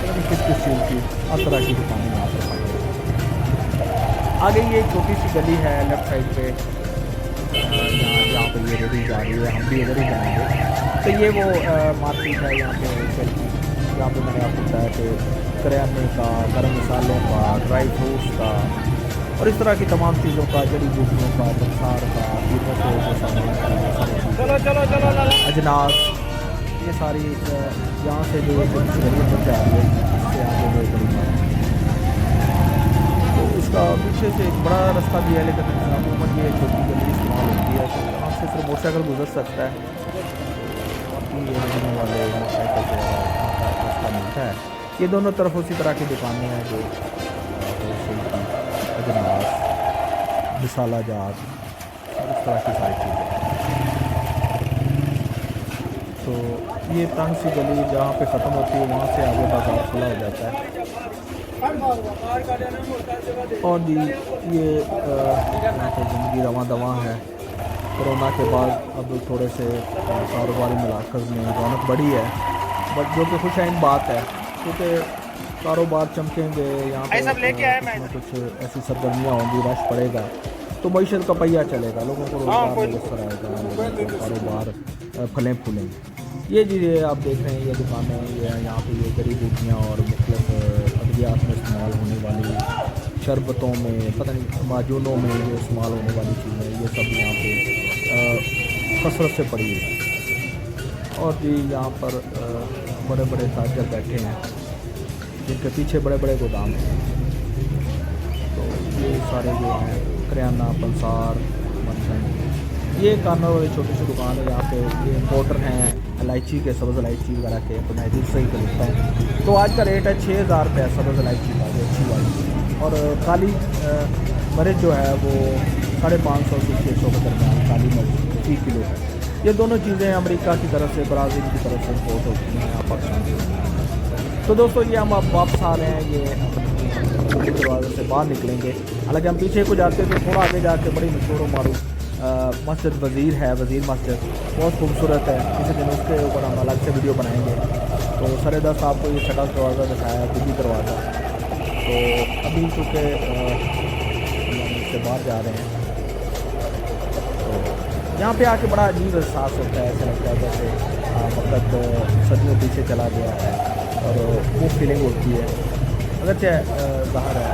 और किस चीज़ की हर तरह की दुकानें यहाँ पर पाई हैं। आगे ये छोटी सी गली है लेफ़्ट साइड पे, जहाँ पे ये रेडी जा रही है, हम भी इधर ही जाएंगे। तो ये वो मार्केट है यहाँ पे होलसेल की, जहाँ पे मैंने आपको बताया कि करियाने का, गर्म मसालों का, ड्राई फ्रूट्स का और इस तरह की तमाम चीज़ों का, जड़ी बूटियों का, बंसार का, कीमत अजनास, ये सारी यहाँ से जो ज़रूरत बन जा रही है इससे आगे वो बड़ी है। तो इसका पीछे से एक बड़ा रास्ता भी है, लेकिन अमूमन ये छोटी गली इस्तेमाल होती है, तो यहाँ से सिर्फ मोटरसाइकिल गुजर सकता है। बाकी ये रहने वाले मोटरसाइकिल जो है रास्ता मिलता है। ये दोनों तरफ उसी तरह की दुकानें हैं जो अजनास, मसाला जात और इस तरह की सारी चीज़ें। तो ये तंग सी गली जहाँ पे ख़त्म होती है, वहाँ से आगे बाजार खुला हो जाता है। और जी ये यहाँ पर ज़िंदगी रवां दवां है। कोरोना के बाद अब थोड़े से कारोबारी मलाकज़ में रौनक बढ़ी है, बट जो कि खुशआइन बात है, क्योंकि कारोबार चमकेंगे, यहाँ पर कुछ ऐसी सरगर्मियाँ होंगी, रश पड़ेगा, तो मईशत का पहिया चलेगा, लोगों को रोज़गार मुयसर आएगा, लोगों को कारोबार फलें फूलेंगे। ये चीज़ें आप देख रहे हैं, ये दुकानें, ये यहाँ पे ये जड़ी बूटियाँ और मुख्तलिफ अद्वियात में इस्तेमाल होने वाली शरबतों में, पता नहीं माजूनों में जो इस्तेमाल होने वाली चीज़ें, ये सब यहाँ पे कसरत से पड़ी है। और भी यहाँ पर बड़े बड़े ताजर बैठे हैं, जिनके पीछे बड़े बड़े गोदाम हैं। तो ये सारे जो हैं करियाना, पंसार, मक्खन, ये कानों वाली छोटी सी दुकान है। यहाँ पे ये इम्पोर्टर हैं इलायची के, सब्ज़ इलायची वगैरह के, तो मैं दूसरे ही खरीदता हूँ। तो आज का रेट है 6000 रुपये सब्ज़ इलायची का, जो अच्छी वाली, और काली मिर्च जो है वो 550 से 600 के दरमियान काली मिर्च 30 किलो है। ये दोनों चीज़ें अमेरिका की तरफ से, ब्राज़ील की तरफ से इम्पोर्ट होती हैं यहाँ पाकिस्तान से। तो दोस्तों ये हम अब वापस आ रहे हैं, ये दरवाजे से बाहर निकलेंगे। हालांकि हम पीछे को जाते थे, थोड़ा आगे जाके बड़ी मशहूर और मारूफ मस्जिद वज़ीर है, वज़ीर मस्जिद बहुत खूबसूरत है। किसी दिन उसके ऊपर हम अलग से वीडियो बनाएंगे। तो सर आपको ये छठा दरवाज़ा दिखाया, दिल्ली दरवाज़ा। तो अभी चूँकि इससे बाहर जा रहे हैं, तो यहाँ पे आके बड़ा अजीब एहसास होता है, ऐसा लगता है जैसे वक्त सदियों पीछे चला गया है, और वो फीलिंग होती है। अगरचे ज़ाहिर है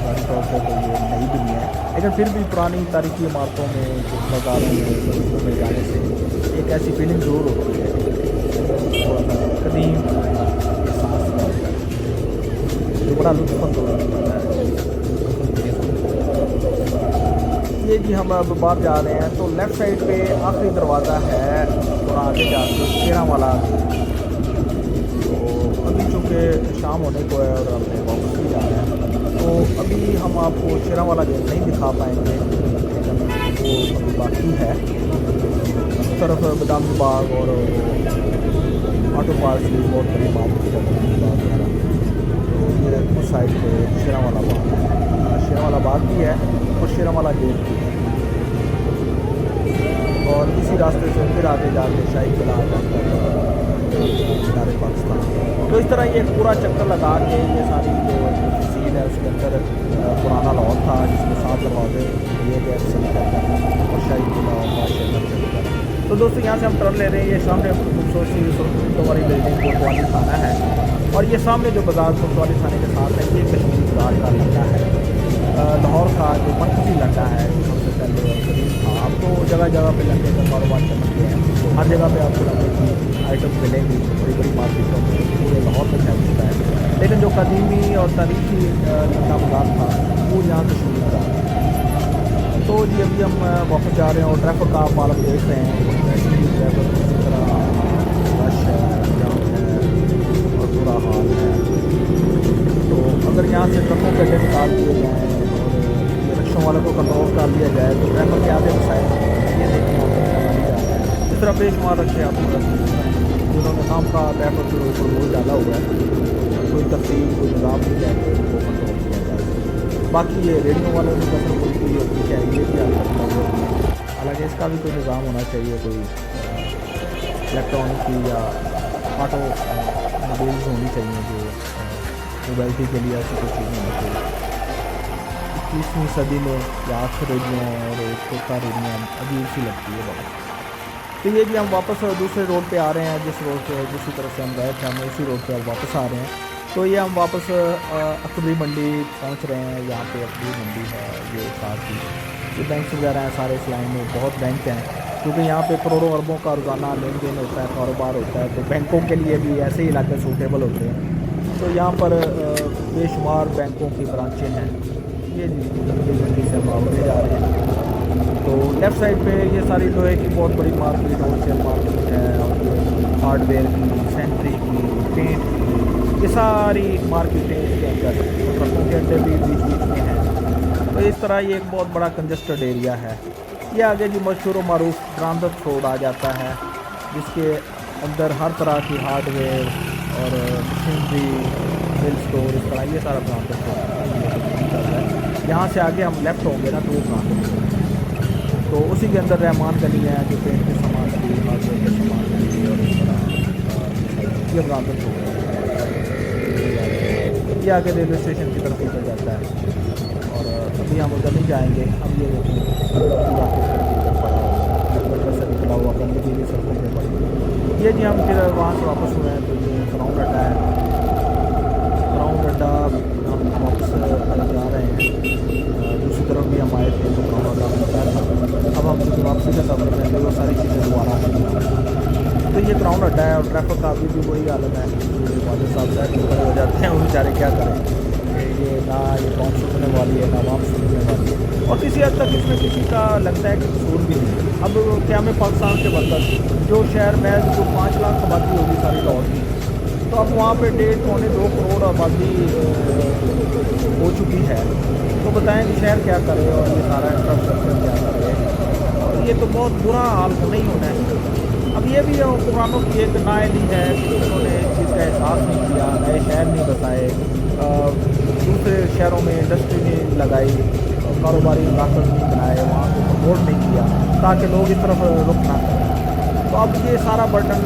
ज़ाहिरी तौर पर तो ये नई दुनिया है, लेकिन फिर भी पुरानी तारीखी इमारतों में, बाज़ारों में, मस्जिदों में जाने से एक ऐसी फीलिंग ज़रूर होती है, कदीम एहसास होता है, जो बड़ा लुत्फ़अंदोज़ होता है। ये जी हम अब बाहर जा रहे हैं, तो लेफ़्ट साइड पे आखिरी दरवाज़ा है, थोड़ा आगे जाके शेरांवाला। तो अभी चूँकि शाम होने को है और हमने वापस भी जा रहे हैं, तो अभी हम आपको शेरांवाला गेट नहीं दिखा पाएंगे, वो अभी बाकी है। उस तरफ बदामी बाग और ऑटो पार्क की बहुत बड़ी मार्केट है, तो ये उस साइड पे शेरांवाला बाग है, शेरांवाला बाग भी है और शेरांवाला गेट भी है। और इसी रास्ते से फिर आगे जाके शाही किला आ जाता है, मीनार पाकिस्तान। तो इस तरह ये पूरा चक्कर लगा के ये सारी जो तफसील मंजिल है उसके अंदर पुराना लाहौर था जिसमें 7 दरवाजे दिए गए और शाही किला और बादशाह मस्जिद। तो दोस्तों यहाँ से हम टर्न ले रहे हैं। ये सामने खूबसूरत वाली बिल्डिंग कोतवाली थाना है और ये सामने जो बाज़ार कोतवाली थाने के साथ है ये कश्मीरी बाज़ार का लड्डा है, लाहौर का जो मरकज़ी लड्डा है जो सबसे पहले करीब था। अब तो जगह जगह पे लड्डे का कारोबार चल गए हैं, हर जगह पे आपको लड्डे की आइटम मिलेंगी बड़ी बड़ी मार्केटों में, पूरे लाहौर में फैल चुका है। लेकिन जो कदीमी और तारीखी लड्डा बाज़ार था वो यहाँ कश्मीरी बाज़ार है। तो जी अभी हम वापस जा रहे हैं और ट्रैफिक का आप आलम देख रहे हैं, वैसे ही ट्रैफिक इसी तरह रश है, जाम है और बुरा हाल है। तो अगर यहाँ से ट्रकों के अड्डे निकाल दिए जाएँ और रिक्शों वालों को कंट्रोल कर लिया जाए तो ट्रैफिक के आगे मसाइल ये देखने आप जा रहा है। इस तरह बेशुमार रखे आपको जिन्होंने नाम का ट्रैफिक के ऊपर बोझ डाला हुआ है, कोई तरतीब कोई निज़ाम नहीं है कि उनको कंट्रोल किया जाए। बाकी ये रेडियो वालों की कसर बोलती होती है ये भी हालांकि इसका भी कोई निज़ाम होना चाहिए, कोई इलेक्ट्रॉनिक की या ऑटो मोबाइल्स होनी चाहिए जो मोबाइलिटी के लिए ऐसी कोई चीज़ होनी चाहिए। 21वीं सदी में या 8 रेडियो और एक चौथा रेडियो अजीब सी लगती है बहुत। तो ये भी हम वापस दूसरे रोड पे आ रहे हैं, जिस रोड पे दूसरी तरफ से हम गए थे हम उसी रोड पे अब वापस आ रहे हैं। तो ये हम वापस अकबरी मंडी पहुंच रहे हैं। यहाँ पे अकबरी मंडी है, ये साथ ही ये बैंक वगैरह हैं सारे इस लाइन में, बहुत बैंक हैं क्योंकि यहाँ पे करोड़ों अरबों का रोज़ाना लेन देन होता है, कारोबार होता है। तो बैंकों के लिए भी ऐसे ही इलाके सूटेबल होते हैं। तो यहाँ पर बेशुमार बैंकों की ब्रांचें हैं। ये अकबरी मंडी से हम आगे जा रहे हैं। तो लेफ़्ट साइड पे ये सारी लोहे की बहुत बड़ी मार्केट, होलसेल मार्केट है और हार्डवेयर की, सेंट्री की, पेंट की, ये सारी मार्केटें इसके अंदर ट्रकों के अड्डे भी बीच बीच में हैं। तो इस तरह ये एक बहुत बड़ा कंजस्टेड एरिया है। ये आगे जो मशहूर मरूफ ब्रांदत रोड आ जाता है जिसके अंदर हर तरह की हार्डवेयर और मशीनरी मिल स्टोर, इस तरह ये सारा ब्रांदत रोड चल रहा है। यहाँ से आगे हम लेफ़्ट होंगे ना तो वो ब्रांदत रोड, तो उसी के अंदर रहमान गली है जो पेंट के सामान की, हार्डवेयर के सामान की और इस तरह ये ब्रांदत रोड है। ये आगे रेलवे स्टेशन की तरफ निकल जाता है और अभी हम उधर नहीं जाएंगे। अब ये से निकला हुआ गंदगी भी सड़कों पे पड़ी। ये जी हम फिर वहाँ से वापस हुए हैं। तो ये ग्राउंड अड्डा है, ग्राउंड अड्डा हम वापस जा रहे हैं। दूसरी तरफ भी हम आए थे तो ग्राउंड अड्डा मिलता था। अब हम वापसी का सफर में वो सारी चीज़ें दोबारा तो ये ग्राउंड अड्डा है और ट्रैफिक का अभी भी वही हालत है। वाले साहब खड़े हो जाते हैं, वो बेचारे क्या करें, ये ना ये कौन सुनने वाली है ना वापस सुनने वाली है। और किसी हद तक इसमें किसी का लगता है कि कसूर भी नहीं। अब क्या में पाकिस्तान के बरकत जो शहर महज जो 5 लाख आबादी होगी सारी लाहौर की, तो अब वहाँ पे 1.5-2 करोड़ आबादी हो चुकी है। तो बताएं कि शहर क्या करे और ये सारा इंफ्रास्ट्रक्चर क्या करे, और ये तो बहुत बुरा हाल होना ही होना है। अब ये भी हुक्मरानों की एक नाअहली है कि उन्होंने इस चीज़ का एहसास नहीं किया, नए शहर नहीं बताए, दूसरे शहरों में इंडस्ट्री नहीं लगाई, कारोबारी इलाके नहीं बनाए, वहाँ को प्रमोट नहीं किया ताकि लोग इस तरफ रुख ना करें। तो अब ये सारा बर्डन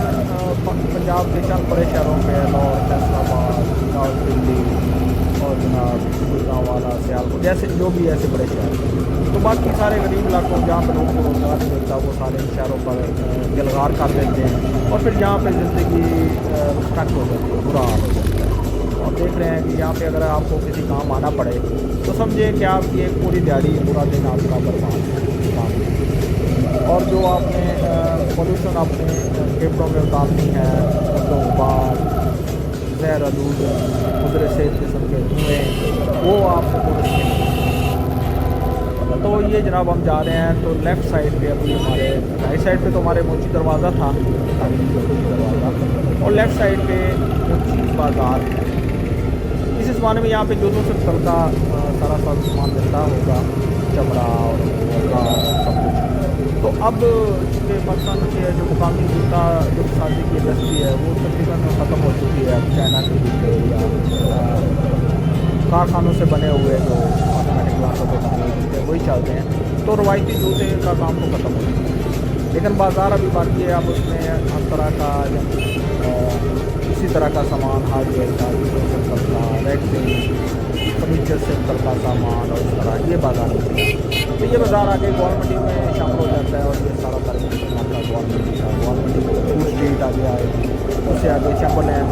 पंजाब के चंद बड़े शहरों में, लाहौर, फैसलाबाद, दिल्ली और जनाब गुजरांवाला, सियालकोट जैसे जो भी ऐसे बड़े शहर, तो बाकी सारे गरीब इलाकों जहाँ पर लोगों को रोजगार नहीं मिलता वो सारे शहरों पर गिलगार कर देते हैं और फिर यहाँ पे ज़िंदगी स्टक हो जाती है, बुरा हाल हो जाता है। और देख रहे हैं कि यहाँ पे अगर आपको किसी काम आना पड़े तो समझे कि आपकी एक पूरी दिहाड़ी पूरा दिन आपका बर्बाद है। और जो आपने पोल्यूशन अपने फेफड़ों में उतारनी है, गुबार, जहर आलूद मुद्रे से किस्म के धुएँ, वो आपको पूरे। तो ये जनाब हम जा रहे हैं। तो लेफ़्ट साइड पे अभी हमारे, राइट साइड पे तो हमारे मुंशी दरवाज़ा था, दरवाज़ा, और लेफ़्ट साइड पे मुंशी बाज़ार है। इस ज़माने में यहाँ पे जूतों से तल का सारा सामान मिलता होगा, चमड़ा और सब कुछ। तो अब चूँकि पाकिस्तान के जो मुकामी जूता जो साजी की इंडस्ट्री है वो तकरीबन ख़त्म हो चुकी है। अब चाइना के जूते या कारखानों से बने हुए जो ऑटोमेटिक ग्लासों के बने जूते वही चलते हैं। तो रवायती जूते का काम तो ख़त्म हो चुका है, लेकिन बाज़ार अभी बाकी है। अब उसमें हर तरह का इसी तरह का सामान हार्डवेयर का, सर्कल का, रेक्सिंग, फर्नीचर सर्कल का सामान और इस तरह ये बाज़ार होता है। तो ये बाज़ार आगे गोल मंडी में शामिल हो जाता है और ये सारा तरह इलाका गोल मंडी का, गोल मंडी में फूड स्ट्रीट आगे आएगी, उससे आगे चैम्बरलैंड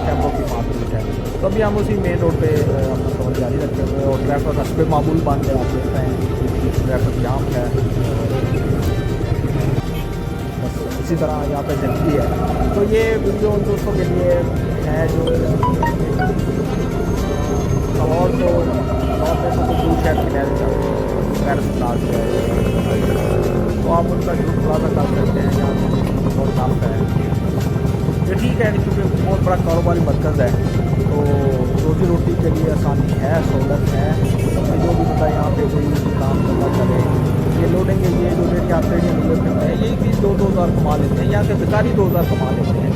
कैम्पो की मार्केट है। तो अभी हम उसी मेन रोड पे अपना सफ़र जारी रखे हुए और ट्रैफिक हस्बे मामूल बंद है, आप देख रहे हैं ट्रैफिक जाम है। बस इसी तरह यहाँ पे जल्दी है। तो ये वीडियो उन दोस्तों के लिए है जो लाहौर तो लाहौर में तो दूर शहर की पैरिस क्लास है, तो आप उनका जरूर खुलासा कर सकते हैं। यहाँ बहुत टफ है, ये ठीक है क्योंकि बहुत बड़ा कारोबारी मरकज़ है, तो रोज़ी रोटी के लिए आसानी है, सहूलत है। तो जो भी बता यहाँ पे कोई काम करना चले, ये लोडेंगे, ये जो रेट आप ट्रेडिंग लोड करते हैं, यही चीज़ 2,000 कमा लेते हैं, यहाँ के भिखारी 2,000 कमा लेते हैं,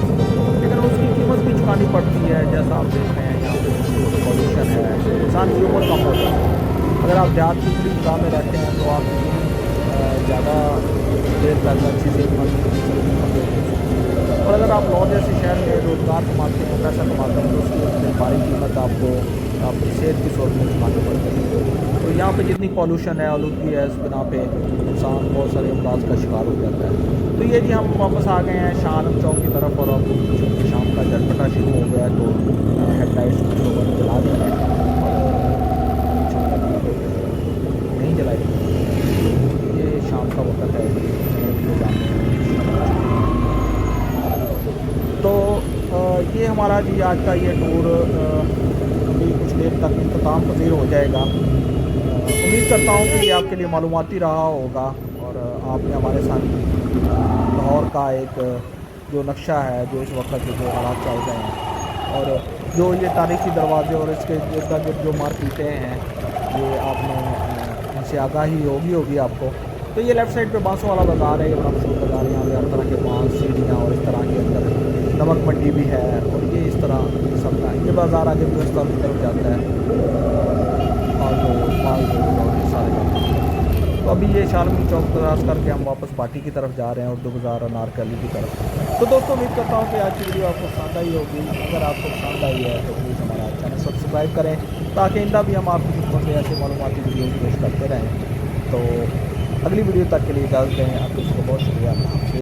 लेकिन उसकी कीमत भी चुकानी पड़ती है। जैसा आप देख रहे हैं यहाँ पे पॉल्यूशन है, इंसान की उम्र कम हो जाती है। अगर आप देहात की पूरी जगह में रहते हैं तो आप ज़्यादा देर तक अच्छी से, और अगर आप लॉ जैसे शहर में रोज़गार कमाते हैं, पैसा कमाते हैं, तो उसकी भारी कीमत आपको आपकी सेहत की सूरत में चुकानी पड़ती है। तो यहाँ पे जितनी पॉल्यूशन है, आलूदगी है, इस बिना पे इंसान बहुत सारे अमराज का शिकार हो जाता है। तो ये जी हम वापस आ गए हैं शाहनम चौक की तरफ, और अब चूँकि शाम का झटपटा शुरू हो गया है तो हेडलाइट्स कुछ लोगों ने जला दी है और नहीं जलाई। ये शाम का वक्त है, तो ये हमारा जी आज का ये टूर अभी कुछ देर तक इंतज़ाम पज़ीर हो जाएगा। उम्मीद करता हूँ कि ये आपके लिए मालूमाती रहा होगा और आपने हमारे साथ लाहौर का एक जो नक्शा है, जो इस वक्त जो हालात चल रहे हैं और जो ये तारीखी दरवाजे और इसके इर्द गिर्द जो मार्केटें हैं, ये आपने इनसे आगाही होगी आपको। तो ये लेफ़्ट साइड पे बांसों वाला बाज़ार है, ये बड़ा मशहूर बाज़ार है। यहाँ पे हर तरह के बांस, सीढ़ियाँ और इस तरह के अंदर नमक मंडी भी है, और ये इस तरह सबका ये बाज़ार आगे व्यवस्था की तरफ जाता है और जो माल और ये सारे जाते हैं। तो अभी ये शालमी चौक क्रॉस करके हम वापस बाटी की तरफ जा रहे हैं, उर्दू बाज़ार और नारकली की तरफ। तो दोस्तों उम्मीद करता हूँ कि आज की वीडियो आपको पसंद आई होगी। अगर आपको पसंद आई है तो प्लीज़ हमारा चैनल सब्सक्राइब करें, ताकि आइंदा भी हम आपकी खिदमत में ऐसे मालूमाती वीडियो पेश करते रहें। तो अगली वीडियो तक के लिए इजाज़त दें। आपको बहुत शुक्रिया।